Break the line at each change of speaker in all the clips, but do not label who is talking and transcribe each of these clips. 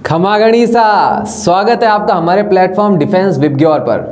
खमा गणिसा, स्वागत है आपका हमारे प्लेटफॉर्म डिफेंस विबग्योर पर।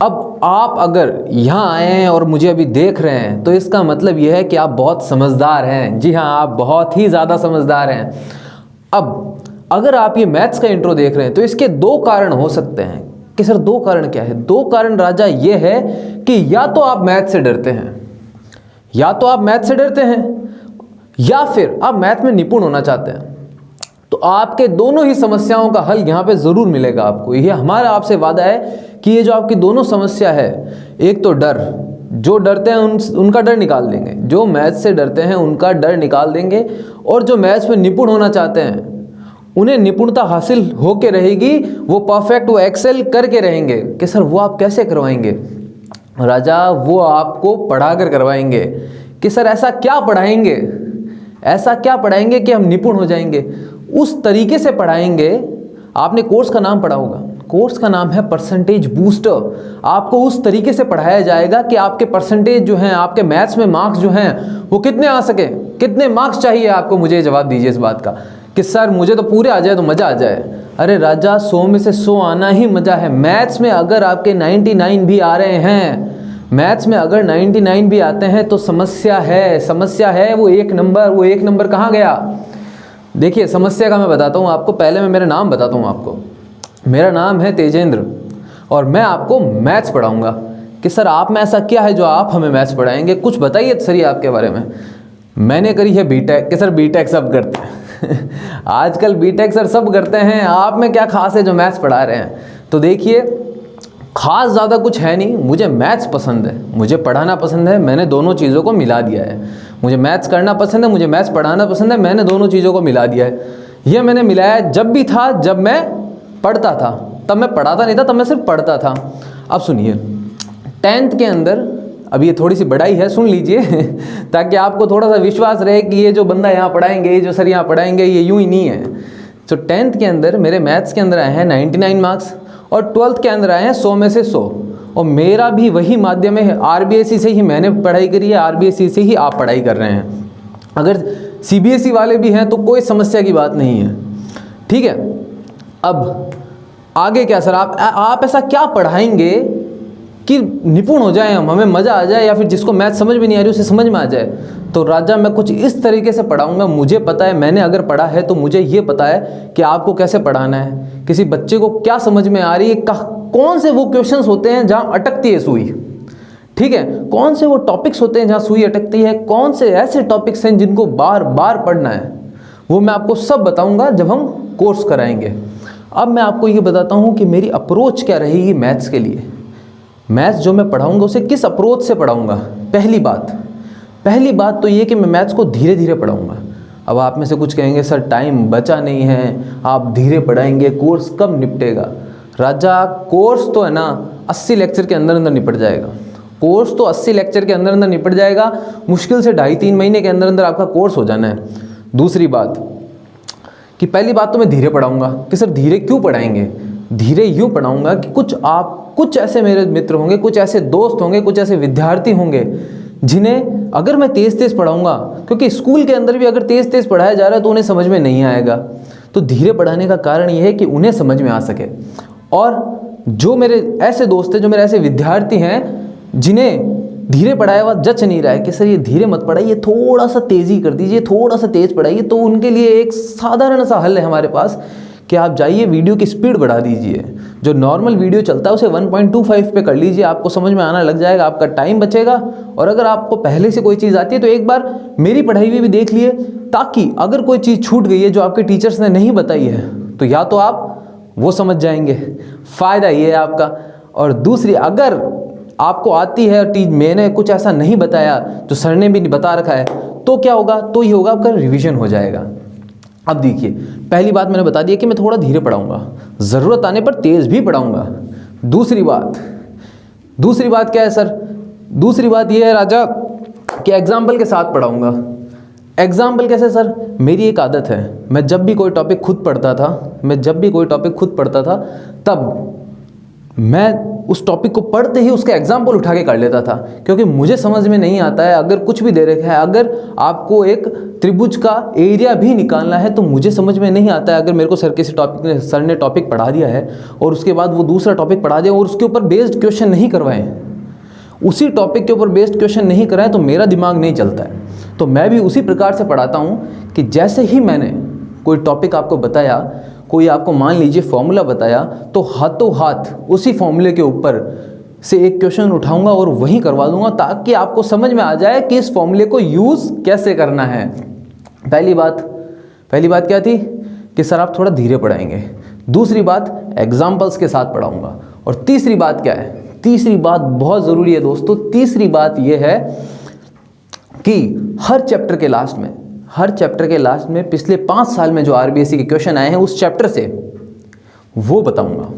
अब आप अगर यहाँ आए हैं और मुझे अभी देख रहे हैं तो इसका मतलब यह है कि आप बहुत समझदार हैं। जी हाँ, आप बहुत ही ज़्यादा समझदार हैं। अब अगर आप ये मैथ्स का इंट्रो देख रहे हैं तो इसके दो कारण हो सकते हैं कि सर दो कारण क्या है। दो कारण राजा ये है कि या तो आप मैथ से डरते हैं, या तो आप मैथ से डरते हैं, या फिर आप मैथ में निपुण होना चाहते हैं। तो आपके दोनों ही समस्याओं का हल यहाँ पे ज़रूर मिलेगा आपको। ये हमारा आपसे वादा है कि ये जो आपकी दोनों समस्या है, एक तो डर, जो डरते हैं उनका डर निकाल देंगे, जो मैथ से डरते हैं उनका डर निकाल देंगे, और जो मैथ्स में निपुण होना चाहते हैं उन्हें निपुणता हासिल होके रहेगी, वो परफेक्ट, वो एक्सेल करके रहेंगे। कि सर वो आप कैसे करवाएंगे राजा? वो आपको पढ़ा कर करवाएंगे। कि सर ऐसा क्या पढ़ाएंगे, ऐसा क्या पढ़ाएंगे कि हम निपुण हो जाएंगे? उस तरीके से पढ़ाएंगे। आपने कोर्स का नाम पढ़ा होगा, कोर्स का नाम है परसेंटेज बूस्टर। आपको उस तरीके से पढ़ाया जाएगा कि आपके परसेंटेज जो हैं, आपके मैथ्स में मार्क्स जो हैं वो कितने आ सके। कितने मार्क्स चाहिए आपको, मुझे जवाब दीजिए इस बात का कि सर मुझे तो पूरे आ जाए तो मज़ा आ जाए। अरे राजा, 100 में से 100 आना ही मज़ा है। मैथ्स में अगर आपके 99 भी आ रहे हैं, मैथ्स में अगर 99 भी आते हैं तो समस्या है, समस्या है। वो एक नंबर कहाँ गया? देखिए समस्या का मैं बताता हूँ आपको। पहले मैं मेरा नाम बताता हूँ आपको। मेरा नाम है तेजेंद्र और मैं आपको मैथ्स पढ़ाऊँगा। कि सर आप में ऐसा क्या है जो आप हमें मैथ्स पढ़ाएंगे? कुछ बताइए सर ये आपके बारे में। मैंने करी है बीटेक। कि सर बीटेक सब करते हैं आजकल बीटेक सर सब करते हैं, आप में क्या खास है जो मैथ्स पढ़ा रहे हैं? तो देखिए खास ज़्यादा कुछ है नहीं। मुझे मैथ्स पसंद है, मुझे पढ़ाना पसंद है। मैंने दोनों चीज़ों को मिला दिया है। मुझे मैथ्स करना पसंद है, मुझे मैथ्स पढ़ाना पसंद है। मैंने दोनों चीज़ों को मिला दिया है। ये मैंने मिलाया जब भी था, जब मैं पढ़ता था। तब मैं पढ़ाता नहीं था, तब मैं सिर्फ पढ़ता था। अब सुनिए, 10th के अंदर, अब ये थोड़ी सी बढ़ाई है, सुन लीजिए ताकि आपको थोड़ा सा विश्वास रहे कि ये जो बंदा यहाँ पढ़ाएंगे, ये जो सर यहाँ पढ़ाएंगे, ये यूँ ही नहीं है। तो 10th के अंदर मेरे मैथ्स के अंदर आए हैं 99 मार्क्स और 12th के अंदर आए हैं 100 में से 100। और मेरा भी वही माध्यम है, आरबीएसई से ही मैंने पढ़ाई करी है, आरबीएसई से ही आप पढ़ाई कर रहे हैं। अगर सीबीएसई वाले भी हैं तो कोई समस्या की बात नहीं है, ठीक है। अब आगे क्या सर, आप ऐसा क्या पढ़ाएंगे कि निपुण हो जाए हम, हमें मज़ा आ जाए, या फिर जिसको मैथ समझ में नहीं आ रही उसे समझ में आ जाए? तो राजा मैं कुछ इस तरीके से पढ़ाऊंगा। मुझे पता है, मैंने अगर पढ़ा है तो मुझे ये पता है कि आपको कैसे पढ़ाना है, किसी बच्चे को क्या समझ में आ रही है, कौन से वो क्वेश्चंस होते हैं जहाँ अटकती है सुई, ठीक है, कौन से वो टॉपिक्स होते हैं जहाँ सुई अटकती है, कौन से ऐसे टॉपिक्स हैं जिनको बार बार पढ़ना है, वो मैं आपको सब बताऊँगा जब हम कोर्स कराएँगे। अब मैं आपको ये बताता हूँ कि मेरी अप्रोच क्या रहेगी मैथ्स के लिए। मैथ्स जो मैं पढ़ाऊंगा उसे किस अप्रोच से पढ़ाऊंगा? पहली बात तो ये कि मैं मैथ्स को धीरे धीरे पढ़ाऊंगा। अब आप में से कुछ कहेंगे सर टाइम बचा नहीं है, आप धीरे पढ़ाएंगे, कोर्स कब निपटेगा? राजा कोर्स तो है ना 80 लेक्चर के अंदर अंदर निपट जाएगा। कोर्स तो 80 लेक्चर के अंदर अंदर निपट जाएगा। मुश्किल से 2.5-3 महीने के अंदर अंदर आपका कोर्स हो जाना है। दूसरी बात कि पहली बात तो मैं धीरे पढ़ाऊंगा। कि सर धीरे क्यों पढ़ाएंगे? धीरे यूँ पढ़ाऊंगा कि कुछ ऐसे मेरे मित्र होंगे, कुछ ऐसे दोस्त होंगे, कुछ ऐसे विद्यार्थी होंगे जिन्हें अगर मैं तेज़ तेज़ पढ़ाऊंगा, क्योंकि स्कूल के अंदर भी अगर तेज़ तेज़ पढ़ाया जा रहा है तो उन्हें समझ में नहीं आएगा। तो धीरे पढ़ाने का कारण ये है कि उन्हें समझ में आ सके। और जो मेरे ऐसे दोस्त हैं, जो मेरे ऐसे विद्यार्थी हैं जिन्हें धीरे पढ़ाया हुआ जच नहीं रहा है कि सर ये धीरे मत पढ़ाइए, थोड़ा सा तेज़ी कर दीजिए, थोड़ा सा तेज़ पढ़ाइए, तो उनके लिए एक साधारण सा हल है हमारे पास कि आप जाइए वीडियो की स्पीड बढ़ा दीजिए। जो नॉर्मल वीडियो चलता है उसे 1.25 पे कर लीजिए, आपको समझ में आना लग जाएगा, आपका टाइम बचेगा। और अगर आपको पहले से कोई चीज़ आती है तो एक बार मेरी पढ़ाई हुई भी देख लिए, ताकि अगर कोई चीज़ छूट गई है जो आपके टीचर्स ने नहीं बताई है तो या तो आप वो समझ जाएंगे, फ़ायदा ये है आपका। और दूसरी, अगर आपको आती है और मैंने कुछ ऐसा नहीं बताया जो सर ने भी नहीं बता रखा है, तो क्या होगा? तो ये होगा आपका रिविज़न हो जाएगा। अब देखिए, पहली बात मैंने बता दिया कि मैं थोड़ा धीरे पढ़ाऊंगा, ज़रूरत आने पर तेज़ भी पढ़ाऊंगा। दूसरी बात क्या है सर? दूसरी बात ये है राजा कि एग्जाम्पल के साथ पढ़ाऊंगा। एग्जाम्पल कैसे सर? मेरी एक आदत है, मैं जब भी कोई टॉपिक खुद पढ़ता था तब मैं उस टॉपिक को पढ़ते ही उसका एग्जाम्पल उठा के कर लेता था, क्योंकि मुझे समझ में नहीं आता है अगर कुछ भी दे रखा है, अगर आपको एक त्रिभुज का एरिया भी निकालना है तो मुझे समझ में नहीं आता है। अगर मेरे को सर ने टॉपिक पढ़ा दिया है और उसके बाद वो दूसरा टॉपिक पढ़ा दिया और उसके ऊपर बेस्ड क्वेश्चन नहीं करवाएं, उसी टॉपिक के ऊपर बेस्ड क्वेश्चन नहीं कराएं, तो मेरा दिमाग नहीं चलता है। तो मैं भी उसी प्रकार से पढ़ाता हूँ कि जैसे ही मैंने कोई टॉपिक आपको बताया, कोई आपको मान लीजिए फॉर्मूला बताया, तो हाथों हाथ उसी फॉर्मूले के ऊपर से एक क्वेश्चन उठाऊंगा और वही करवा दूंगा, ताकि आपको समझ में आ जाए कि इस फॉर्मूले को यूज़ कैसे करना है। पहली बात क्या थी कि सर आप थोड़ा धीरे पढ़ाएंगे। दूसरी बात एग्जाम्पल्स के साथ पढ़ाऊंगा। और तीसरी बात क्या है? तीसरी बात बहुत ज़रूरी है दोस्तों। तीसरी बात यह है कि हर चैप्टर के लास्ट में पिछले 5 साल में जो आरबीएससी के क्वेश्चन आए हैं उस चैप्टर से वो बताऊंगा।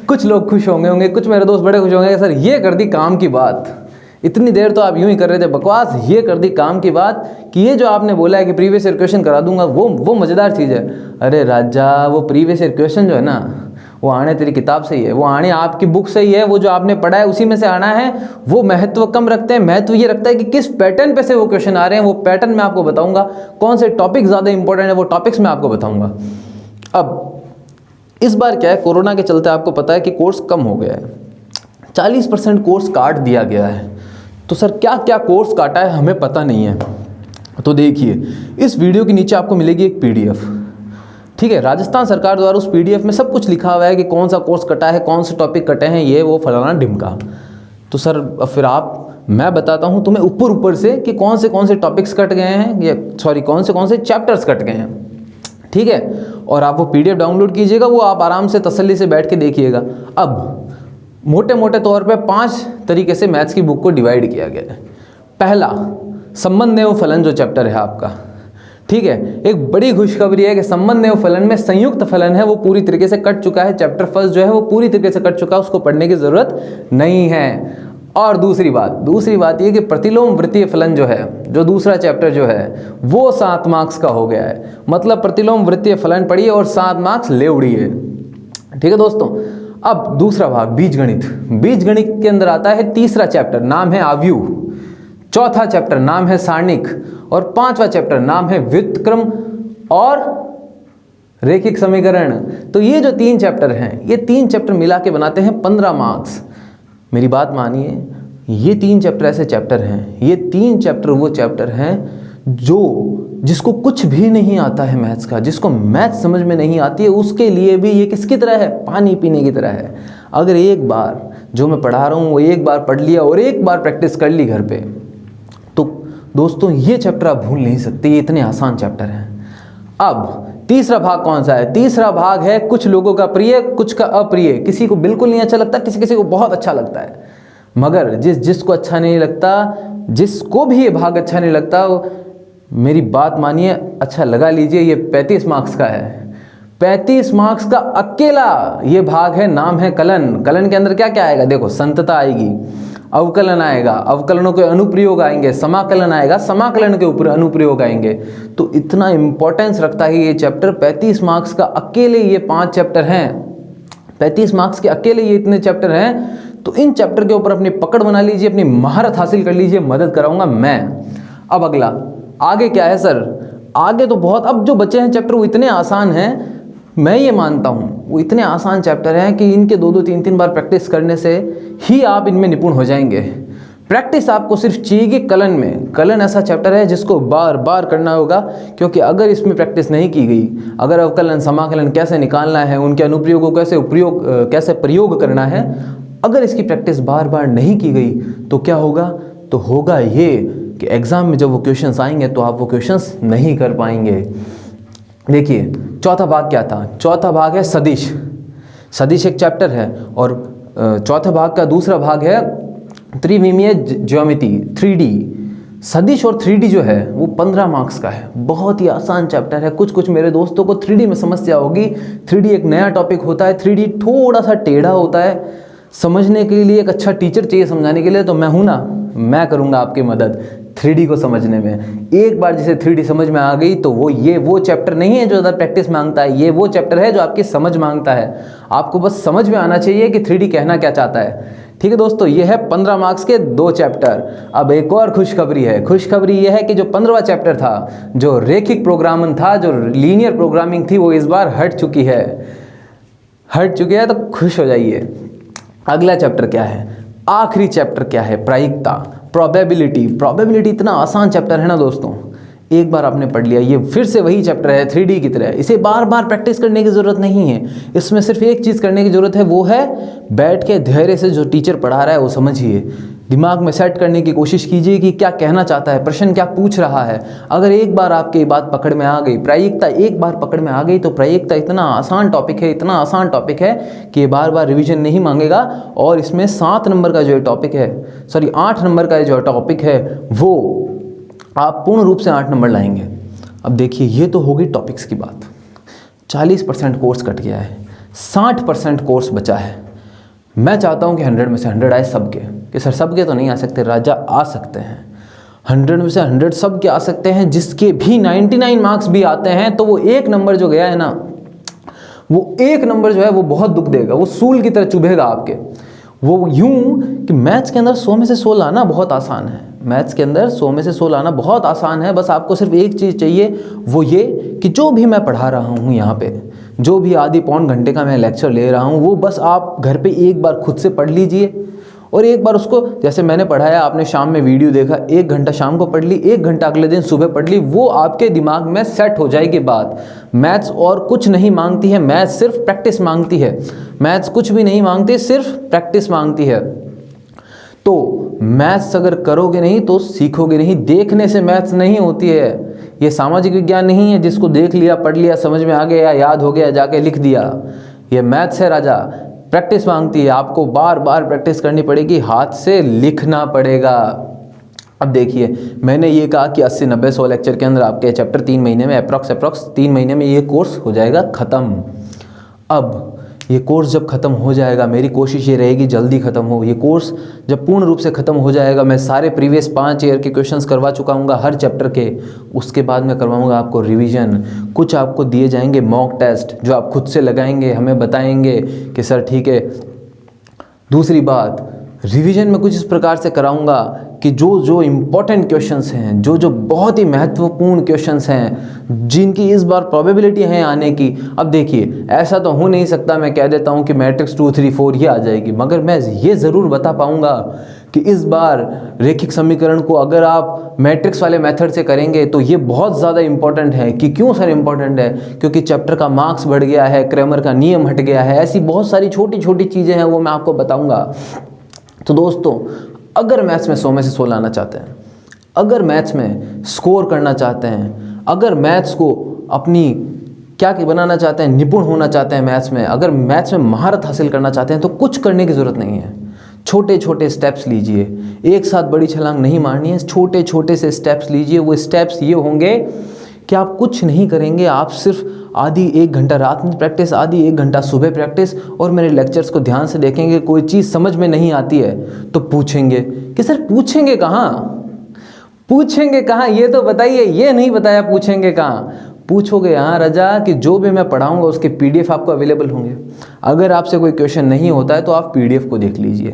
कुछ लोग खुश होंगे, कुछ मेरे दोस्त बड़े खुश होंगे, सर ये कर दी काम की बात, इतनी देर तो आप यूं ही कर रहे थे बकवास, ये कर दी काम की बात कि ये जो आपने बोला है कि प्रीवियस ईयर क्वेश्चन करा दूंगा वो मज़ेदार चीज़ है। अरे राजा, वो प्रीवियस ईयर क्वेश्चन जो है ना, वो आने तेरी किताब से ही है, वो आने आपकी बुक से ही है, वो जो आपने पढ़ा है उसी में से आना है। वो महत्व कम रखते हैं, महत्व ये रखता है कि किस पैटर्न पे से वो क्वेश्चन आ रहे हैं। वो पैटर्न मैं आपको बताऊंगा, कौन से टॉपिक ज़्यादा इंपॉर्टेंट है वो टॉपिक्स मैं आपको बताऊंगा। अब इस बार क्या है, कोरोना के चलते आपको पता है कि कोर्स कम हो गया है, 40% कोर्स काट दिया गया है। तो सर क्या क्या कोर्स काटा है हमें पता नहीं है। तो देखिए, इस वीडियो के नीचे आपको मिलेगी एक पीडीएफ, ठीक है। राजस्थान सरकार द्वारा उस पीडीएफ में सब कुछ लिखा हुआ है कि कौन सा कोर्स कटा है, कौन से टॉपिक कटे हैं, ये वो फलाना ढिमका। तो सर फिर मैं बताता हूँ तुम्हें ऊपर से कि कौन से टॉपिक्स कट गए हैं, या सॉरी कौन से चैप्टर्स कट गए हैं, ठीक है। और आप वो पीडीएफ डाउनलोड कीजिएगा, वो आप आराम से तसल्ली से बैठ के देखिएगा। अब मोटे तौर पे 5 तरीके से मैथ्स की बुक को डिवाइड किया गया है। पहला, संबंध एवं फलन जो चैप्टर है आपका, ठीक है। एक बड़ी खुशखबरी है कि संबंध एवं फलन में संयुक्त फलन है वो पूरी तरीके से कट चुका है। चैप्टर फर्स्ट जो है वो पूरी तरीके से कट चुका है, उसको पढ़ने की ज़रूरत नहीं है। और दूसरी बात ये कि प्रतिलोम वृत्तीय फलन जो है, जो दूसरा चैप्टर जो है वो 7 मार्क्स का हो गया है। मतलब प्रतिलोम वृत्तीय फलन पढ़िए और 7 मार्क्स ले उड़िए, ठीक है दोस्तों। अब दूसरा भाग बीजगणित के अंदर आता है तीसरा चैप्टर, नाम है आव्यूह। चौथा चैप्टर नाम है सारणिक, और 5वां चैप्टर नाम है व्युत्क्रम और रेखिक समीकरण। तो ये जो 3 चैप्टर हैं, ये 3 चैप्टर मिला के बनाते हैं 15 मार्क्स। मेरी बात मानिए, ये 3 चैप्टर ऐसे चैप्टर हैं, ये 3 चैप्टर वो चैप्टर हैं जिसको कुछ भी नहीं आता है मैथ्स का, जिसको मैथ्स समझ में नहीं आती है, उसके लिए भी ये किसकी तरह है, पानी पीने की तरह है। अगर एक बार जो मैं पढ़ा रहा हूँ वो एक बार पढ़ लिया और एक बार प्रैक्टिस कर ली घर पे, तो दोस्तों ये चैप्टर आप भूल नहीं सकते, ये इतने आसान चैप्टर हैं। अब तीसरा भाग कौन सा है? तीसरा भाग है कुछ लोगों का प्रिय, कुछ का अप्रिय। किसी को बिल्कुल नहीं अच्छा लगता, किसी को बहुत अच्छा लगता है। मगर जिसको अच्छा नहीं लगता, जिसको भी ये भाग अच्छा नहीं लगता, मेरी बात मानिए, अच्छा लगा लीजिए, ये 35 मार्क्स का है। 35 मार्क्स का अकेला ये भाग है, नाम है कलन। कलन के अंदर क्या क्या आएगा? देखो, संतता आएगी, अवकलन आएगा, अवकलनों के अनुप्रयोग आएंगे, समाकलन आएगा, समाकलन के ऊपर अनुप्रयोग आएंगे। तो इतना इंपॉर्टेंस रखता है ये चैप्टर। 35 मार्क्स का अकेले ये 5 चैप्टर हैं, 35 मार्क्स के अकेले ये इतने चैप्टर हैं। तो इन चैप्टर के ऊपर अपनी पकड़ बना लीजिए, अपनी महारत हासिल कर लीजिए, मदद कराऊंगा मैं। अब अगला, आगे क्या है सर? आगे तो बहुत, अब जो बचे हैं चैप्टर वो इतने आसान हैं, मैं ये मानता हूँ वो इतने आसान चैप्टर हैं कि इनके 2-2, 3-3 बार प्रैक्टिस करने से ही आप इनमें निपुण हो जाएंगे। प्रैक्टिस आपको सिर्फ चाहिए कलन में। कलन ऐसा चैप्टर है जिसको बार बार करना होगा, क्योंकि अगर इसमें प्रैक्टिस नहीं की गई, अगर अवकलन समाकलन कैसे निकालना है, उनके अनुप्रयोगों कैसे प्रयोग करना है, अगर इसकी प्रैक्टिस बार बार नहीं की गई तो क्या होगा? तो होगा ये कि एग्ज़ाम में जब वो क्वेश्चंस आएंगे तो आप वो क्वेश्चंस नहीं कर पाएंगे। देखिए, चौथा भाग क्या था? चौथा भाग है सदिश। सदिश एक चैप्टर है, और चौथे भाग का दूसरा भाग है त्रिविमीय ज्योमेट्री, 3D। सदिश और 3D जो है वो 15 मार्क्स का है, बहुत ही आसान चैप्टर है। कुछ मेरे दोस्तों को 3D में समस्या होगी। 3D एक नया टॉपिक होता है, 3D थोड़ा सा टेढ़ा होता है। समझने के लिए एक अच्छा टीचर चाहिए समझाने के लिए, तो मैं हूँ ना, मैं करूँगा आपकी मदद। 3D को समझने में। एक बार जैसे 3D समझ में आ गई तो वो चैप्टर नहीं है जो ज़्यादा प्रैक्टिस मांगता है, ये वो चैप्टर है जो आपकी समझ मांगता है। आपको बस समझ में आना चाहिए कि 3D कहना क्या चाहता है। ठीक है दोस्तों, ये है 15 मार्क्स के 2 चैप्टर। अब एक और खुशखबरी है। खुशखबरी ये है कि जो 15वां चैप्टर था, जो रेखिक प्रोग्रामिंग था, जो लीनियर प्रोग्रामिंग थी, वो इस बार हट चुकी है। तो खुश हो जाइए। अगला चैप्टर क्या है, आखिरी चैप्टर क्या है, प्रायिकता, प्रोबेबिलिटी इतना आसान चैप्टर है ना दोस्तों, एक बार आपने पढ़ लिया, ये फिर से वही चैप्टर है 3D की तरह। इसे बार बार प्रैक्टिस करने की ज़रूरत नहीं है। इसमें सिर्फ एक चीज़ करने की ज़रूरत है, वो है बैठ के धैर्य से जो टीचर पढ़ा रहा है वो समझिए, दिमाग में सेट करने की कोशिश कीजिए कि क्या कहना चाहता है, प्रश्न क्या पूछ रहा है। अगर एक बार आपकी बात पकड़ में आ गई, प्रायिकता एक बार पकड़ में आ गई, तो प्रायिकता इतना आसान टॉपिक है कि ये बार बार रिवीजन नहीं मांगेगा। और इसमें 7 नंबर का जो टॉपिक है, 8 नंबर का जो टॉपिक है, वो आप पूर्ण रूप से 8 नंबर लाएंगे। अब देखिए, ये तो होगी टॉपिक्स की बात। 40% कोर्स कट गया है, 60% कोर्स बचा है। मैं चाहता हूँ कि 100 में से 100 आए सबके। कि सर सबके तो नहीं आ सकते राजा, आ सकते हैं 100 में से 100 सबके आ सकते हैं। जिसके भी 99 मार्क्स भी आते हैं तो वो एक नंबर जो गया है ना, वो एक नंबर जो है वो बहुत दुख देगा, वो सूल की तरह चुभेगा आपके। वो यूं कि मैथ्स के अंदर 100 में से 100 लाना बहुत आसान है। मैथ्स के अंदर 100 में से 100 लाना बहुत आसान है। बस आपको सिर्फ एक चीज़ चाहिए, वो ये कि जो भी मैं पढ़ा रहा हूँ यहाँ पे, जो भी आधी पौन घंटे का मैं लेक्चर ले रहा हूँ, वो बस आप घर पे एक बार खुद से पढ़ लीजिए। और एक बार उसको, जैसे मैंने पढ़ाया, आपने शाम में वीडियो देखा, 1 घंटा शाम को पढ़ ली, 1 घंटा अगले दिन सुबह पढ़ ली, वो आपके दिमाग में सेट हो जाएगी बात। मैथ्स और कुछ नहीं मांगती है, मैथ्स सिर्फ प्रैक्टिस मांगती है। मैथ्स कुछ भी नहीं मांगती, सिर्फ प्रैक्टिस मांगती है। तो मैथ्स अगर करोगे नहीं तो सीखोगे नहीं। देखने से मैथ्स नहीं होती है। ये सामाजिक विज्ञान नहीं है जिसको देख लिया, पढ़ लिया, समझ में आ गया, याद हो गया, जाके लिख दिया। ये मैथ्स है राजा, प्रैक्टिस मांगती है। आपको बार बार प्रैक्टिस करनी पड़ेगी, हाथ से लिखना पड़ेगा। अब देखिए, मैंने ये कहा कि 80-90-100 लेक्चर के अंदर आपके चैप्टर 3 महीने में अप्रॉक्स 3 महीने में ये कोर्स हो जाएगा ख़त्म। अब ये कोर्स जब ख़त्म हो जाएगा, मेरी कोशिश ये रहेगी जल्दी ख़त्म हो। ये कोर्स जब पूर्ण रूप से ख़त्म हो जाएगा, मैं सारे प्रीवियस 5 ईयर के क्वेश्चंस करवा चुका हूँगा हर चैप्टर के। उसके बाद मैं करवाऊँगा आपको रिवीजन। कुछ आपको दिए जाएंगे मॉक टेस्ट जो आप खुद से लगाएंगे, हमें बताएंगे कि सर ठीक है। दूसरी बात, रिवीजन में कुछ इस प्रकार से कराऊंगा कि जो इम्पोर्टेंट क्वेश्चंस हैं, जो बहुत ही महत्वपूर्ण क्वेश्चंस हैं, जिनकी इस बार प्रोबेबिलिटी है आने की। अब देखिए, ऐसा तो हो नहीं सकता मैं कह देता हूं कि मैट्रिक्स 2, 3, 4 ही आ जाएगी, मगर मैं ये ज़रूर बता पाऊंगा कि इस बार रेखिक समीकरण को अगर आप मैट्रिक्स वाले मेथड से करेंगे तो ये बहुत ज़्यादा इंपॉर्टेंट है। कि क्यों सर इंपॉर्टेंट है? क्योंकि चैप्टर का मार्क्स बढ़ गया है, क्रैमर का नियम हट गया है, ऐसी बहुत सारी छोटी छोटी चीज़ें हैं, वो मैं आपको बताऊँगा। तो दोस्तों, अगर मैथ्स में 100 में से 100 लाना चाहते हैं, अगर मैथ्स में स्कोर करना चाहते हैं, अगर मैथ्स को अपनी क्या बनाना चाहते हैं, निपुण होना चाहते हैं मैथ्स में, अगर मैथ्स में महारत हासिल करना चाहते हैं, तो कुछ करने की ज़रूरत नहीं है। छोटे छोटे स्टेप्स लीजिए, एक साथ बड़ी छलांग नहीं मारनी है, छोटे छोटे से स्टेप्स लीजिए। वो स्टेप्स ये होंगे कि आप कुछ नहीं करेंगे, आप सिर्फ आधी 1 घंटा रात में प्रैक्टिस, आधी 1 घंटा सुबह प्रैक्टिस, और मेरे लेक्चर्स को ध्यान से देखेंगे। कोई चीज़ समझ में नहीं आती है तो पूछेंगे कि सर पूछेंगे कहाँ, ये तो बताइए। ये नहीं बताया पूछेंगे कहाँ। पूछोगे यहाँ रजा कि जो भी मैं पढ़ाऊँगा उसके PDF आपको अवेलेबल होंगे। अगर आपसे कोई क्वेश्चन नहीं होता है तो आप PDF को देख लीजिए।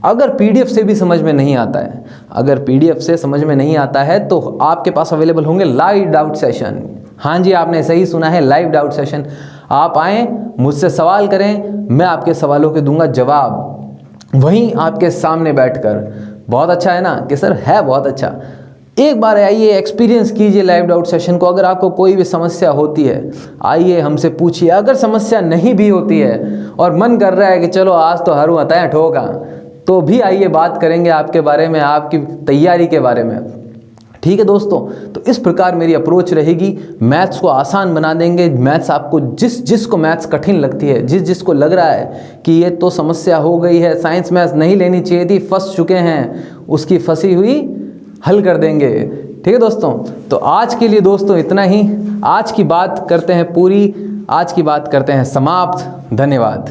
अगर PDF से भी समझ में नहीं आता है, अगर PDF से समझ में नहीं आता है तो आपके पास अवेलेबल होंगे लाइव डाउट सेशन। हाँ जी, आपने सही सुना है, लाइव डाउट सेशन। आप आएँ, मुझसे सवाल करें, मैं आपके सवालों के दूंगा जवाब, वहीं आपके सामने बैठकर। बहुत अच्छा है ना कि सर है बहुत अच्छा। एक बार आइए, एक्सपीरियंस कीजिए लाइव डाउट सेशन को। अगर आपको कोई भी समस्या होती है, आइए हमसे पूछिए। अगर समस्या नहीं भी होती है और मन कर रहा है कि चलो आज तो हरू बताएं ठोका, तो भी आइए, बात करेंगे आपके बारे में, आपकी तैयारी के बारे में। ठीक है दोस्तों, तो इस प्रकार मेरी अप्रोच रहेगी। मैथ्स को आसान बना देंगे। मैथ्स आपको जिसको मैथ्स कठिन लगती है, जिसको लग रहा है कि ये तो समस्या हो गई है, साइंस मैथ्स नहीं लेनी चाहिए थी, फंस चुके हैं, उसकी फंसी हुई हल कर देंगे। ठीक है दोस्तों, तो आज के लिए दोस्तों इतना ही। आज की बात करते हैं पूरी, आज की बात करते हैं समाप्त। धन्यवाद।